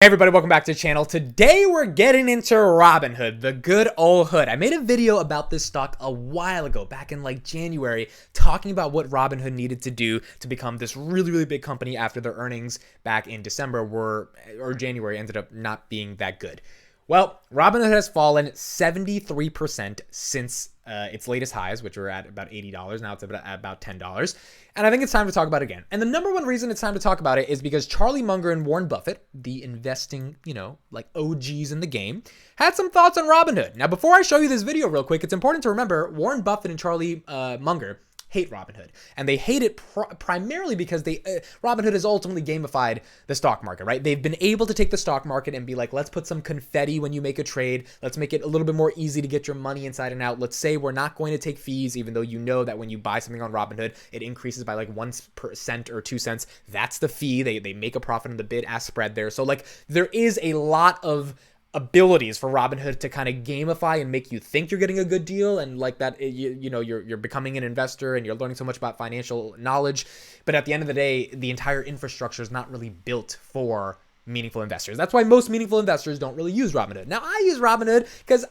Hey everybody, welcome back to the channel. Today we're getting into Robinhood, the good old hood. I made a video about this stock a while ago, back in like January, talking about what Robinhood needed to do to become this really big company after their earnings back in December or January ended up not being that good. Well, Robinhood has fallen 73% since its latest highs, which were at about $80. Now it's about $10. And I think it's time to talk about it again. And the number one reason it's time to talk about it is because Charlie Munger and Warren Buffett, the investing, like OGs in the game, had some thoughts on Robinhood. Now, before I show you this video real quick, it's important to remember Warren Buffett and Charlie Munger hate Robinhood, and they hate it primarily because Robinhood has ultimately gamified the stock market, right? They've been able to take the stock market and be like, let's put some confetti when you make a trade. Let's make it a little bit more easy to get your money inside and out. Let's say we're not going to take fees, even though you know that when you buy something on Robinhood, it increases by like 1% or 2 cents. That's the fee. They make a profit on the bid-ask spread there. So like there is a lot of abilities for Robinhood to kind of gamify and make you think you're getting a good deal, and like that you're becoming an investor and you're learning so much about financial knowledge. But at the end of the day, the entire infrastructure is not really built for meaningful investors. That's why most meaningful investors don't really use Robinhood. Now I use Robinhood because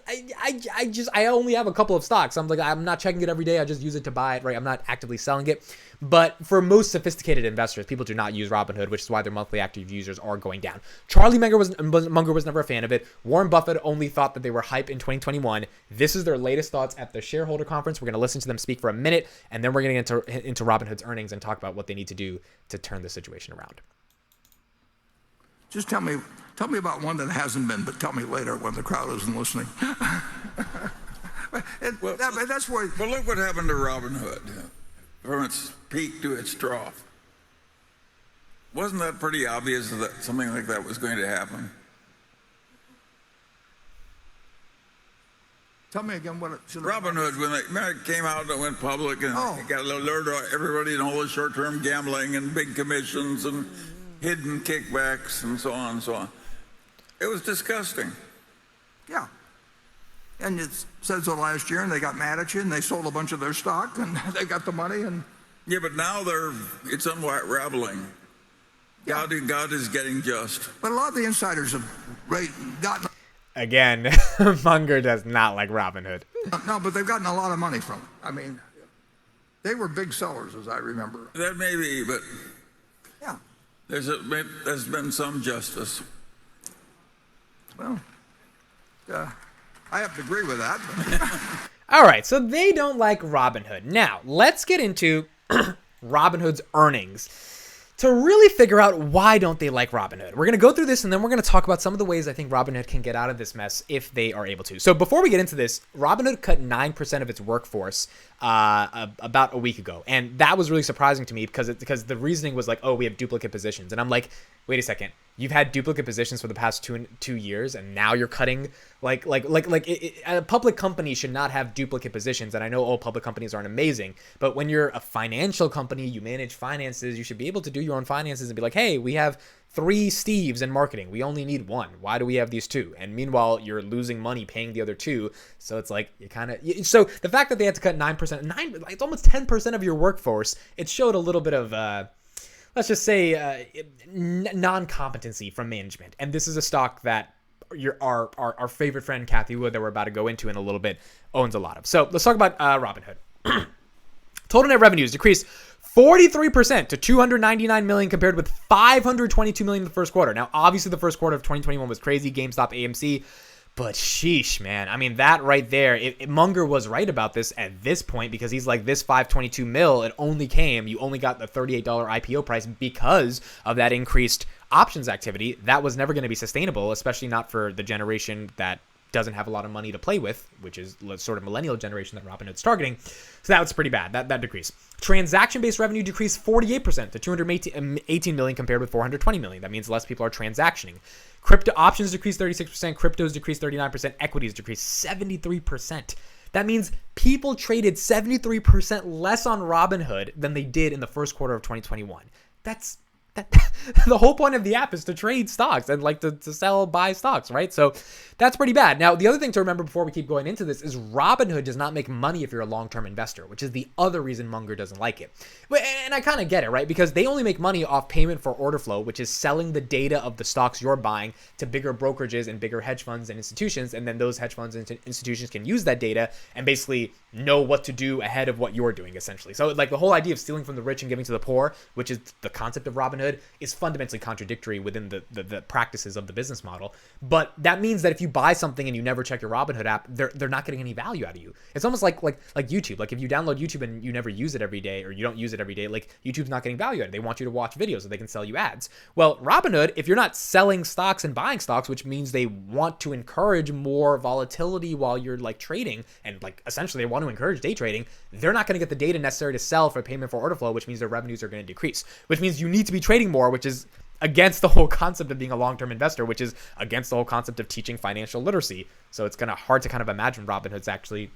I only have a couple of stocks. I'm not checking it every day. I just use it to buy it, right? I'm not actively selling it. But for most sophisticated investors, people do not use Robinhood, which is why their monthly active users are going down. Charlie Munger was never a fan of it. Warren Buffett only thought that they were hype in 2021. This is their latest thoughts at the shareholder conference. We're going to listen to them speak for a minute, and then we're going to get into Robinhood's earnings and talk about what they need to do to turn the situation around. Just tell me about one that hasn't been, but tell me later when the crowd isn't listening. That's why. Well, look what happened to Robinhood from its peak to its trough. Wasn't that pretty obvious that something like that was going to happen? Tell me again what it should have. Robinhood, when it came out and went public, and it got alerted everybody and all the short-term gambling and big commissions and hidden kickbacks and so on and so on. It was disgusting. Yeah. And it says so last year, and they got mad at you, and they sold a bunch of their stock, and they got the money, and yeah, but now it's unraveling. Yeah. God is getting just. But a lot of the insiders have gotten. Again, Munger does not like Robinhood. No, but they've gotten a lot of money from it. I mean, they were big sellers, as I remember. That may be, but yeah, there's been some justice. Well, I have to agree with that. All right, so they don't like Robinhood. Now, let's get into Robinhood's earnings to really figure out why don't they like Robinhood. We're going to go through this, and then we're going to talk about some of the ways I think Robinhood can get out of this mess if they are able to. So before we get into this, Robinhood cut 9% of its workforce about a week ago. And that was really surprising to me because the reasoning was like, oh, we have duplicate positions. And I'm like, wait a second. You've had duplicate positions for the past two years, and now you're cutting a public company should not have duplicate positions. And I know all public companies aren't amazing, but when you're a financial company, you manage finances, you should be able to do your own finances and be like, hey, we have 3 Steves in marketing. We only need 1. Why do we have these 2? And meanwhile, you're losing money paying the other 2. So it's like so the fact that they had to cut 9%, it's almost 10% of your workforce. It showed a little bit of let's just say non-competency from management. And this is a stock that our favorite friend Cathie Wood, that we're about to go into in a little bit, owns a lot of. So let's talk about Robinhood. Total net revenues decreased 43% to $299 million compared with $522 million in the first quarter. Now, obviously, the first quarter of 2021 was crazy. GameStop, AMC. But sheesh, man. I mean, that right there, Munger was right about this at this point, because he's like, this $522 million, you only got the $38 IPO price because of that increased options activity. That was never going to be sustainable, especially not for the generation that doesn't have a lot of money to play with, which is sort of millennial generation that Robinhood's targeting. So that was pretty bad, that decrease. Transaction-based revenue decreased 48% to $218 million compared with $420 million. That means less people are transactioning. Crypto options decreased 36%, cryptos decreased 39%, equities decreased 73%. That means people traded 73% less on Robinhood than they did in the first quarter of 2021. That's the whole point of the app is to trade stocks and like to sell, buy stocks, right? So that's pretty bad. Now, the other thing to remember before we keep going into this is Robinhood does not make money if you're a long-term investor, which is the other reason Munger doesn't like it. And I kind of get it, right? Because they only make money off payment for order flow, which is selling the data of the stocks you're buying to bigger brokerages and bigger hedge funds and institutions. And then those hedge funds and institutions can use that data and basically know what to do ahead of what you're doing, essentially. So like the whole idea of stealing from the rich and giving to the poor, which is the concept of Robinhood, is fundamentally contradictory within the practices of the business model. But that means that if you buy something and you never check your Robinhood app, they're not getting any value out of you. It's almost like YouTube. Like if you download YouTube and you never use it every day, or you don't use it every day, like YouTube's not getting value out of it. They want you to watch videos so they can sell you ads. Well, Robinhood, if you're not selling stocks and buying stocks, which means they want to encourage more volatility while you're like trading, and like essentially they want to encourage day trading, they're not going to get the data necessary to sell for payment for order flow, which means their revenues are going to decrease, which means you need to be trading more, which is against the whole concept of being a long-term investor, which is against the whole concept of teaching financial literacy. So it's kind of hard to kind of imagine Robinhood's actually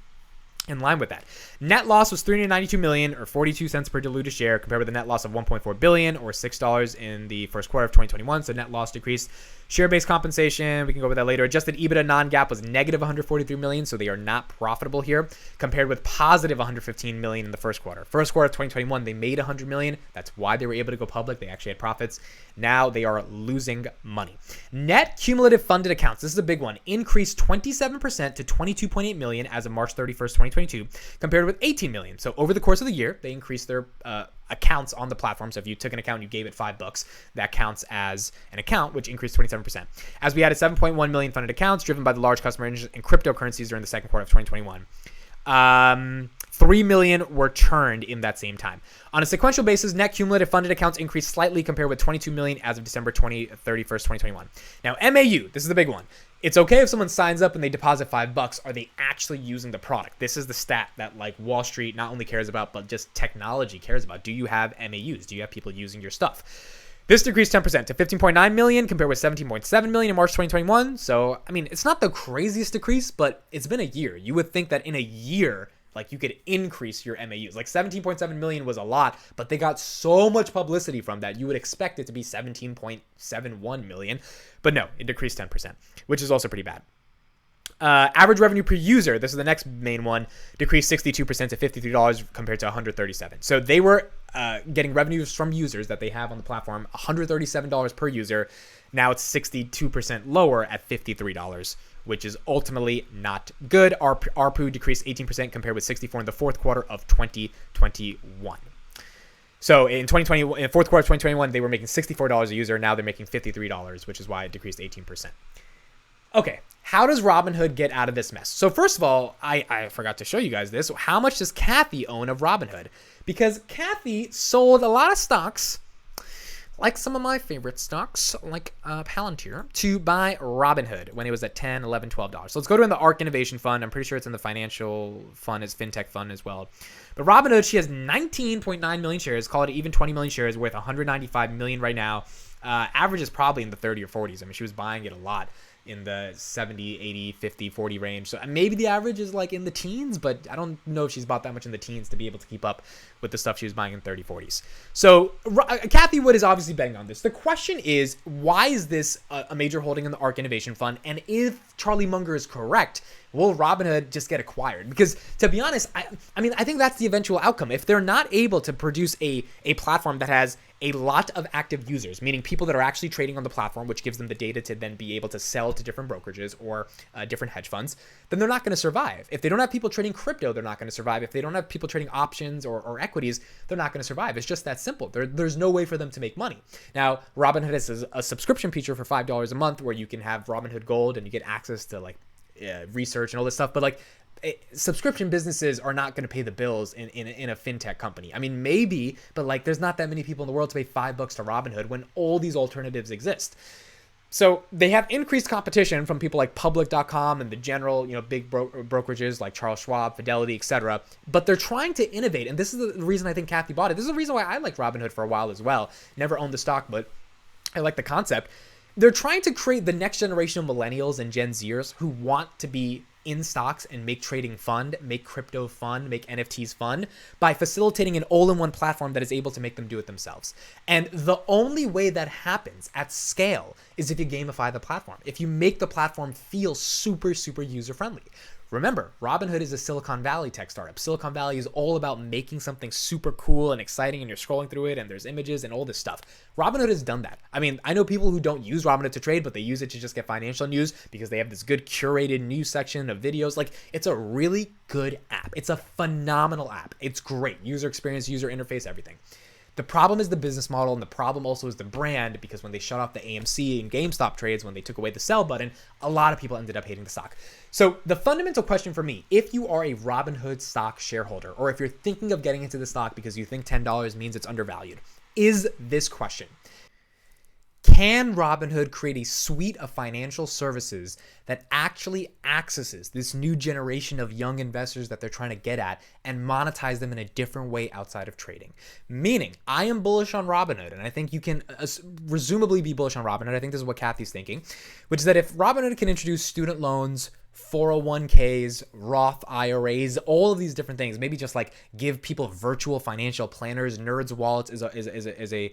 in line with that. Net loss was $392 million or 42 cents per diluted share, compared with a net loss of $1.4 billion or $6 in the first quarter of 2021. So net loss decreased. Share-based compensation, we can go over that later. Adjusted EBITDA non-GAAP was negative $143 million, so they are not profitable here, compared with positive $115 million in the first quarter. First quarter of 2021, they made $100 million. That's why they were able to go public. They actually had profits. Now they are losing money. Net cumulative funded accounts, this is a big one, increased 27% to 22.8 million as of March 31st, 2022, compared with 18 million. So over the course of the year, they increased their accounts on the platform. So if you took an account and you gave it $5, that counts as an account, which increased 27%. As we added 7.1 million funded accounts, driven by the large customer interest in cryptocurrencies during the second quarter of 2021. 3 million were churned in that same time. On a sequential basis, net cumulative funded accounts increased slightly, compared with 22 million as of December 31st, 2021. Now, MAU, this is the big one. It's okay if someone signs up and they deposit $5. Are they actually using the product? This is the stat that like Wall Street not only cares about, but just technology cares about. Do you have MAUs? Do you have people using your stuff? This decreased 10% to 15.9 million, compared with 17.7 million in March 2021. So, I mean, it's not the craziest decrease, but it's been a year. You would think that in a year, like you could increase your MAUs. Like 17.7 million was a lot, but they got so much publicity from that. You would expect it to be 17.71 million, but no, it decreased 10%, which is also pretty bad. Average revenue per user, this is the next main one, decreased 62% to $53 compared to $137. So they were getting revenues from users that they have on the platform, $137 per user. Now it's 62% lower at $53, which is ultimately not good. ARPU decreased 18% compared with 64 in the fourth quarter of 2021. So in fourth quarter of 2021, they were making $64 a user. Now they're making $53, which is why it decreased 18%. Okay, how does Robinhood get out of this mess? So first of all, I forgot to show you guys this. How much does Cathie own of Robinhood? Because Cathie sold a lot of stocks, like some of my favorite stocks, like Palantir, to buy Robinhood when it was at $10, $11, $12. So let's go to the ARK Innovation Fund. I'm pretty sure it's in the financial fund, as fintech fund as well. But Robinhood, she has 19.9 million shares, call it even 20 million shares, worth 195 million right now. Average is probably in the 30 or 40s. I mean, she was buying it a lot in the 70, 80, 50, 40 range. So maybe the average is like in the teens, but I don't know if she's bought that much in the teens to be able to keep up with the stuff she was buying in 30, 40s. So Cathie Wood is obviously betting on this. The question is, why is this a major holding in the ARK Innovation Fund? And if Charlie Munger is correct, will Robinhood just get acquired? Because to be honest, I think that's the eventual outcome. If they're not able to produce a platform that has a lot of active users, meaning people that are actually trading on the platform, which gives them the data to then be able to sell to different brokerages or different hedge funds, then they're not going to survive. If they don't have people trading crypto, they're not going to survive. If they don't have people trading options or equities, they're not going to survive. It's just that simple. There's no way for them to make money. Now, Robinhood has a subscription feature for $5 a month where you can have Robinhood Gold and you get access to like research and all this stuff, but like subscription businesses are not going to pay the bills in a fintech company. I mean, maybe, but like there's not that many people in the world to pay $5 to Robinhood when all these alternatives exist. So they have increased competition from people like public.com and the general, big brokerages like Charles Schwab, Fidelity, etc. But they're trying to innovate. And this is the reason I think Cathie bought it. This is the reason why I liked Robinhood for a while as well. Never owned the stock, but I like the concept. They're trying to create the next generation of millennials and Gen Zers who want to be in stocks and make trading fun, make crypto fun, make NFTs fun by facilitating an all-in-one platform that is able to make them do it themselves. And the only way that happens at scale is if you gamify the platform, if you make the platform feel super, super user-friendly. Remember, Robinhood is a Silicon Valley tech startup. Silicon Valley is all about making something super cool and exciting, and you're scrolling through it and there's images and all this stuff. Robinhood has done that. I mean, I know people who don't use Robinhood to trade, but they use it to just get financial news because they have this good curated news section of videos. Like, it's a really good app. It's a phenomenal app. It's great. User experience, user interface, everything. The problem is the business model, and the problem also is the brand, because when they shut off the AMC and GameStop trades, when they took away the sell button, a lot of people ended up hating the stock. So the fundamental question for me, if you are a Robinhood stock shareholder, or if you're thinking of getting into the stock because you think $10 means it's undervalued, is this question. Can Robinhood create a suite of financial services that actually accesses this new generation of young investors that they're trying to get at and monetize them in a different way outside of trading? Meaning, I am bullish on Robinhood, and I think you can presumably be bullish on Robinhood. I think this is what Cathie's thinking, which is that if Robinhood can introduce student loans, 401ks, Roth IRAs, all of these different things, maybe just like give people virtual financial planners. Nerds Wallets is a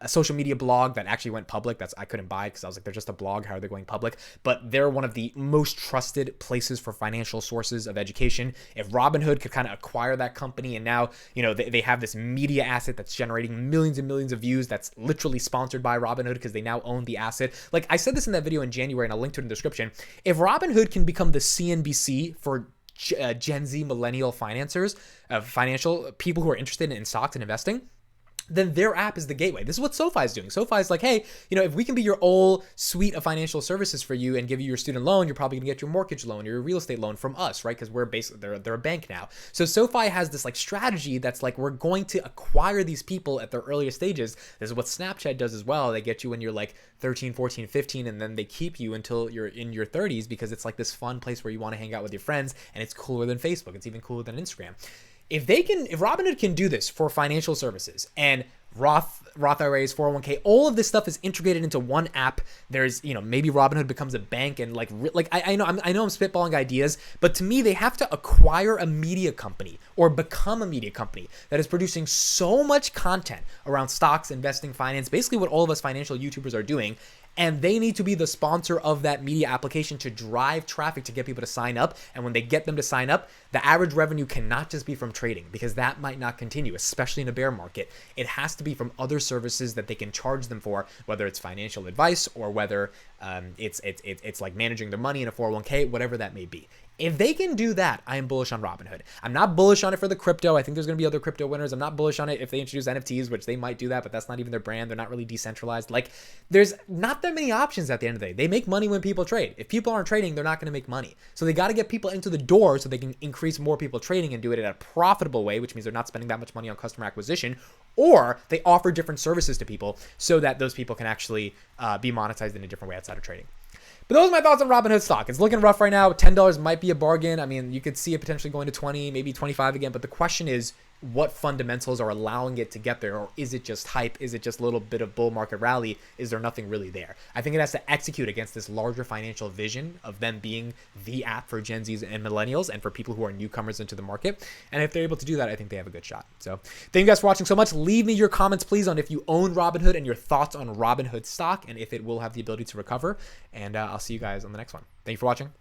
social media blog that actually went public. I couldn't buy it because I was like, they're just a blog. How are they going public? But they're one of the most trusted places for financial sources of education. If Robinhood could kind of acquire that company, and now, you know, they have this media asset that's generating millions and millions of views that's literally sponsored by Robinhood because they now own the asset. Like I said this in that video in January, and I'll link to it in the description. If Robinhood can become the CNBC for Gen Z millennial financiers, financial people who are interested in stocks and investing, then their app is the gateway. This is what SoFi is doing. SoFi is like, hey, you know, if we can be your whole suite of financial services for you and give you your student loan, you're probably gonna get your mortgage loan or your real estate loan from us, right? Because we're basically, they're a bank now. So SoFi has this like strategy that's like, we're going to acquire these people at their earliest stages. This is what Snapchat does as well. They get you when you're like 13, 14, 15, and then they keep you until you're in your 30s because it's like this fun place where you want to hang out with your friends, and it's cooler than Facebook. It's even cooler than Instagram. If Robinhood can do this for financial services, and Roth IRAs, 401k, all of this stuff is integrated into one app. There's, you know, maybe Robinhood becomes a bank, and I know I'm spitballing ideas, but to me, they have to acquire a media company or become a media company that is producing so much content around stocks, investing, finance, basically what all of us financial YouTubers are doing. And they need to be the sponsor of that media application to drive traffic to get people to sign up. And when they get them to sign up, the average revenue cannot just be from trading, because that might not continue, especially in a bear market. It has to be from other services that they can charge them for, whether it's financial advice or whether it's like managing their money in a 401k, whatever that may be. If they can do that, I am bullish on Robinhood. I'm not bullish on it for the crypto. I think there's going to be other crypto winners. I'm not bullish on it if they introduce NFTs, which they might do that, but that's not even their brand. They're not really decentralized. Like, there's not that many options at the end of the day. They make money when people trade. If people aren't trading, they're not going to make money. So they got to get people into the door so they can increase more people trading and do it in a profitable way, which means they're not spending that much money on customer acquisition, or they offer different services to people so that those people can actually be monetized in a different way outside of trading. But those are my thoughts on Robinhood stock. It's looking rough right now. $10 might be a bargain. I mean, you could see it potentially going to 20, maybe 25 again. But the question is, what fundamentals are allowing it to get there? Or is it just hype? Is it just a little bit of bull market rally? Is there nothing really there? I think it has to execute against this larger financial vision of them being the app for Gen Zs and millennials and for people who are newcomers into the market. And if they're able to do that, I think they have a good shot. So thank you guys for watching so much. Leave me your comments, please, on if you own Robinhood and your thoughts on Robinhood stock and if it will have the ability to recover. And I'll see you guys on the next one. Thank you for watching.